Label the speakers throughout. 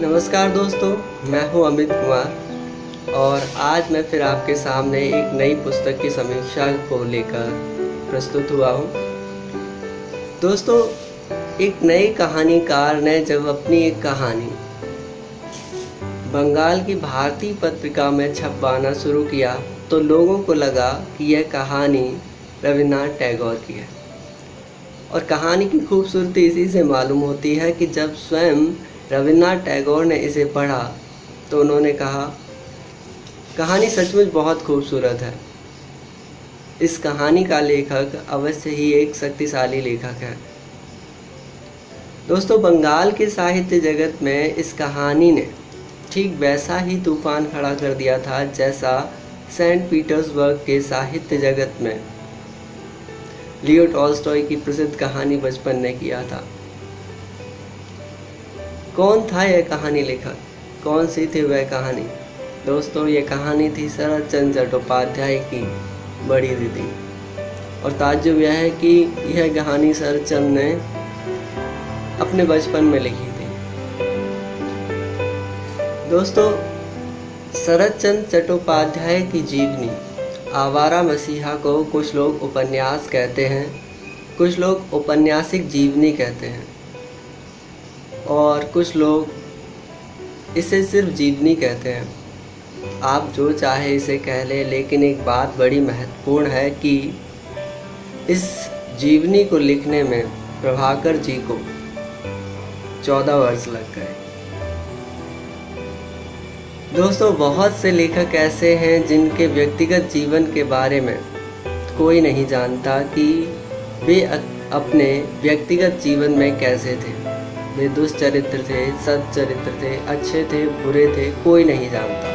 Speaker 1: नमस्कार दोस्तों, मैं हूं अमित कुमार और आज मैं फिर आपके सामने एक नई पुस्तक की समीक्षा को लेकर प्रस्तुत हुआ हूं। दोस्तों, एक नए कहानीकार ने जब अपनी एक कहानी बंगाल की भारतीय पत्रिका में छपवाना शुरू किया तो लोगों को लगा कि यह कहानी रविन्द्रनाथ टैगोर की है। और कहानी की खूबसूरती इसी से मालूम होती है कि जब स्वयं रविन्द्रनाथ टैगोर ने इसे पढ़ा तो उन्होंने कहा, कहानी सचमुच बहुत खूबसूरत है। इस कहानी का लेखक अवश्य ही एक शक्तिशाली लेखक है। दोस्तों, बंगाल के साहित्य जगत में इस कहानी ने ठीक वैसा ही तूफान खड़ा कर दिया था जैसा सेंट पीटर्सबर्ग के साहित्य जगत में लियो टॉल्स्टॉय की प्रसिद्ध कहानी बचपन ने किया था। कौन था यह कहानी लेखक? कौन सी थी वह कहानी? दोस्तों, ये कहानी थी शरत चंद्र चट्टोपाध्याय की बड़ी दीदी। और ताज्जुब यह है कि यह कहानी शरत चंद्र ने अपने बचपन में लिखी थी। दोस्तों, शरत चंद्र चट्टोपाध्याय की जीवनी आवारा मसीहा को कुछ लोग उपन्यास कहते हैं, कुछ लोग औपन्यासिक जीवनी कहते हैं और कुछ लोग इसे सिर्फ जीवनी कहते हैं। आप जो चाहे इसे कह लें, लेकिन एक बात बड़ी महत्वपूर्ण है कि इस जीवनी को लिखने में प्रभाकर जी को 14 वर्ष लग गए। दोस्तों, बहुत से लेखक ऐसे हैं जिनके व्यक्तिगत जीवन के बारे में कोई नहीं जानता कि वे अपने व्यक्तिगत जीवन में कैसे थे। वे दुष्चरित्र थे, सच्चरित्र थे, अच्छे थे, बुरे थे, कोई नहीं जानता।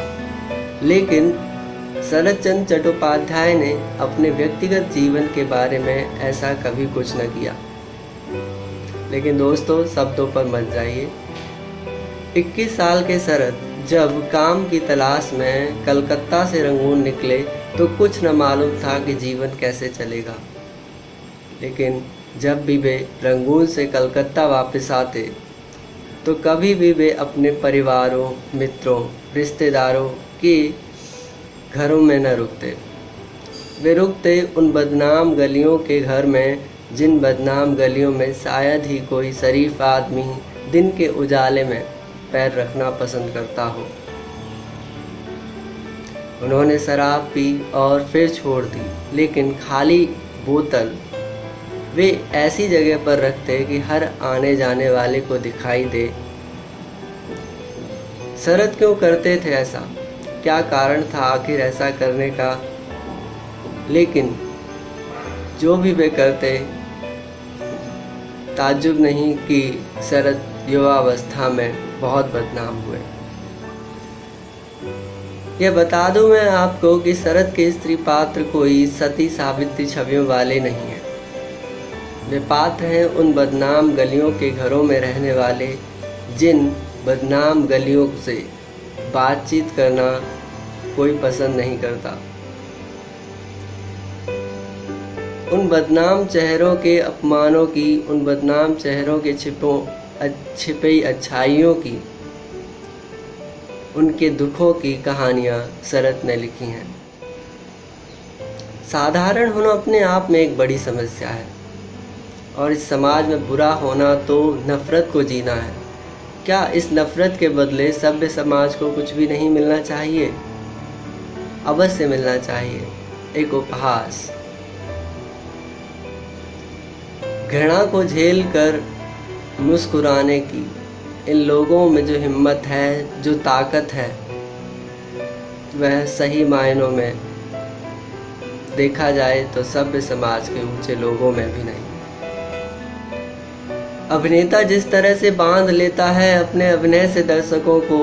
Speaker 1: लेकिन शरत चंद्र चट्टोपाध्याय ने अपने व्यक्तिगत जीवन के बारे में ऐसा कभी कुछ न किया। लेकिन दोस्तों, शब्दों पर मत जाइए। 21 साल के शरत जब काम की तलाश में कलकत्ता से रंगून निकले तो कुछ न मालूम था कि जीवन कैसे चलेगा। लेकिन जब भी वे रंगून से कलकत्ता वापस आते तो कभी भी वे अपने परिवारों, मित्रों, रिश्तेदारों के घरों में न रुकते। वे रुकते उन बदनाम गलियों के घर में जिन बदनाम गलियों में शायद ही कोई शरीफ आदमी दिन के उजाले में पैर रखना पसंद करता हो। उन्होंने शराब पी और फिर छोड़ दी, लेकिन खाली बोतल वे ऐसी जगह पर रखते कि हर आने जाने वाले को दिखाई दे। शरत क्यों करते थे ऐसा? क्या कारण था आखिर ऐसा करने का? लेकिन जो भी वे करते, ताज्जुब नहीं कि शरत युवावस्था में बहुत बदनाम हुए। यह बता दूं मैं आपको कि शरत के स्त्री पात्र कोई सती सावित्री छवियों वाले नहीं हैं। वे पात्र हैं उन बदनाम गलियों के घरों में रहने वाले जिन बदनाम गलियों से बातचीत करना कोई पसंद नहीं करता। उन बदनाम चेहरों के अपमानों की, उन बदनाम चेहरों के छिपी अच्छाइयों की, उनके दुखों की कहानियाँ शरत ने लिखी हैं। साधारण होना अपने आप में एक बड़ी समस्या है और इस समाज में बुरा होना तो नफ़रत को जीना है। क्या इस नफ़रत के बदले सभ्य समाज को कुछ भी नहीं मिलना चाहिए? अवश्य मिलना चाहिए, एक उपहास। घृणा को झेल कर मुस्कुराने की इन लोगों में जो हिम्मत है, जो ताकत है, वह सही मायनों में देखा जाए तो सभ्य समाज के ऊंचे लोगों में भी नहीं। अभिनेता जिस तरह से बांध लेता है अपने अभिनय से दर्शकों को,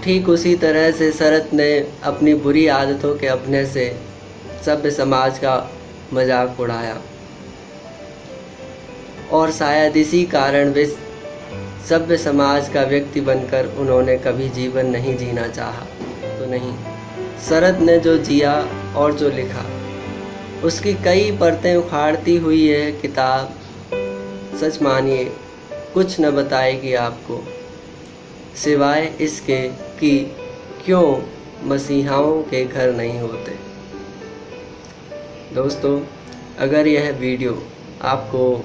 Speaker 1: ठीक उसी तरह से शरत ने अपनी बुरी आदतों के अभिनय से सभ्य समाज का मजाक उड़ाया और शायद इसी कारण वे सभ्य समाज का व्यक्ति बनकर उन्होंने कभी जीवन नहीं जीना चाहा। तो नहीं, शरत ने जो जिया और जो लिखा उसकी कई परतें उखाड़ती हुई यह किताब, सच मानिए, कुछ न बताएगी आपको, सिवाय इसके कि क्यों मसीहाओं के घर नहीं होते। दोस्तों, अगर यह वीडियो आपको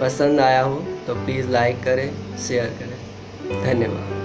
Speaker 1: पसंद आया हो तो प्लीज़ लाइक करें, शेयर करें। धन्यवाद।